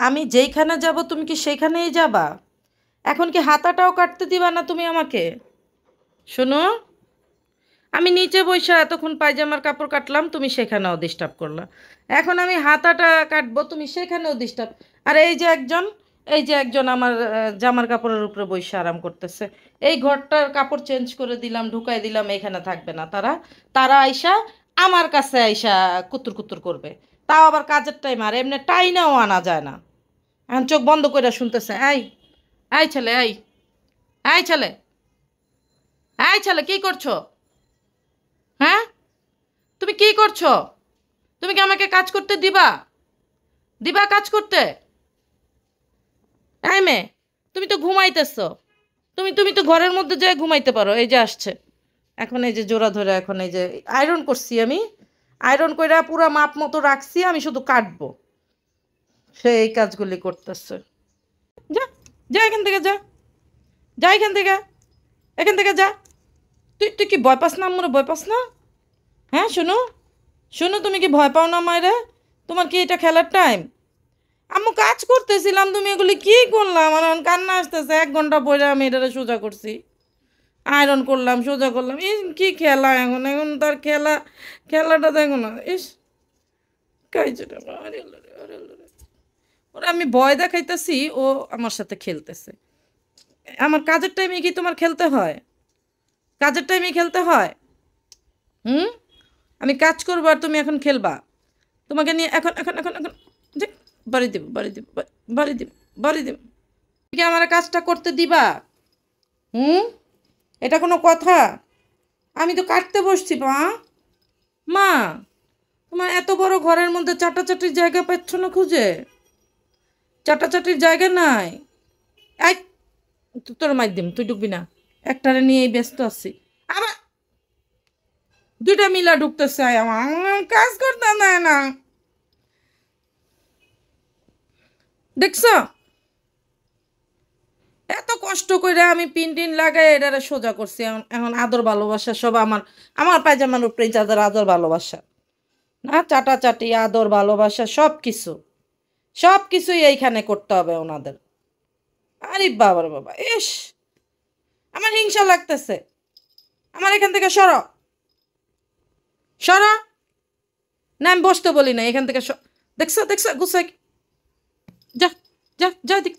আমি যেইখানে যাব তুমি কি সেইখানেই যাবা? এখন কি হাতাটাও কাটতে দিবা না তুমি আমাকে? শোনো, আমি নিচে বইসা এতক্ষণ পায়জামার কাপড় কাটলাম, তুমি সেখানেও ডিস্টার্ব করলা। এখন আমি হাতাটা কাটবো, তুমি সেখানেও ডিস্টার্ব। আর এই যে একজন আমার জামার কাপড়ের উপরে বইসা আরাম করতেছে। এই ঘরটার কাপড় চেঞ্জ করে দিলাম, ঢুকাই দিলাম, এখানে থাকবে না তারা। তারা আইসা আমার কাছে আইসা কুতুর কুতুর করবে। তাও আবার কাজের টাইম, আর এমনি টাইনাও আনা যায় না। এখন চোখ বন্ধ করে শুনতেছে। এই, এই ছেলে, এই, এই ছেলে, এই ছেলে, কি করছো? হ্যাঁ, তুমি কি করছো? তুমি কি আমাকে কাজ করতে দিবা? দিবা কাজ করতে? এই মেয়ে, তুমি তো ঘুমাইতেছো। তুমি তো ঘরের মধ্যে যেয়ে ঘুমাইতে পারো। এই যে আসছে এখন, এই যে জোড়া ধরে, এখন এই যে আয়রন করছি আমি। আয়রন কইরা পুরা মাপ মতো রাখছি, আমি শুধু কাটবো। সে এই কাজগুলি করতেছে। যা, যা এখান থেকে, যা, যা এখান থেকে, এখান থেকে যা। তুই তুই কি ভয় পাস না? আমার ভয় পাস না? হ্যাঁ, শোনো, শোনো, তুমি কি ভয় পাও না মায়েরা? তোমার কি এটা খেলার টাইম? আম্মু কাজ করতেছিলাম, তুমি এগুলি কি করলাম? আমার এখন কান্না আসতেছে। 1 ঘন্টা পরে আমি এটা সোজা করছি, আয়রন করলাম, সোজা করলাম। ইস, কি খেলা! এখন এখন তার খেলাটা দেখো না। ইস, কাইছে রে বাবা, আরে আল্লাহ রে, আরে আল্লাহ রে। ওরা আমি ভয় দেখাইতেছি, ও আমার সাথে খেলতেছে। আমার কাজের টাইমে কি তোমার খেলতে হয়? কাজের টাইমে খেলতে হয়? হুম, আমি কাজ করবো আর তুমি এখন খেলবা? তোমাকে নিয়ে এখন এখন এখন এখন যে বাড়ি দিব, বাড়ি দিব, বাড়ি দিব, বাড়ি দিব। তুমি কি আমার কাজটা করতে দিবা? হুম, এটা কোনো কথা? আমি তো কাটতে বসছি মা। মা, তোমার এত বড় ঘরের মধ্যে চাটাচাটির জায়গা পাচ্ছ না খুঁজে? চাটাচাটির জায়গা নাই। এই, তোর মাধ্যম তুই ঢুকবি না। একটারে নিয়েই ব্যস্ত আছি। আবার দুইটা মিলা ঢুকতেছে, আমার কাজ করতে দেয় না। দেখছো, এত কষ্ট করে আমি পিন টিন লাগাই এটারে সোজা করছি। এখন এখন আদর ভালোবাসা সব আমার, আমার পায়জামার উপরেই যাদের আদর ভালোবাসা। না, চাটাচাটি, আদর ভালোবাসা, সব কিছু, সব কিছুই এইখানে করতে হবে ওনাদের। আরে বাবার বাবা, ইস, আমার হিংসা লাগতেছে। আমার এখান থেকে সরো, সরো। না, আমি বসতে বলি না, এখান থেকে দেখছো দেখছো গুছাই। যা, যা, যা দিক।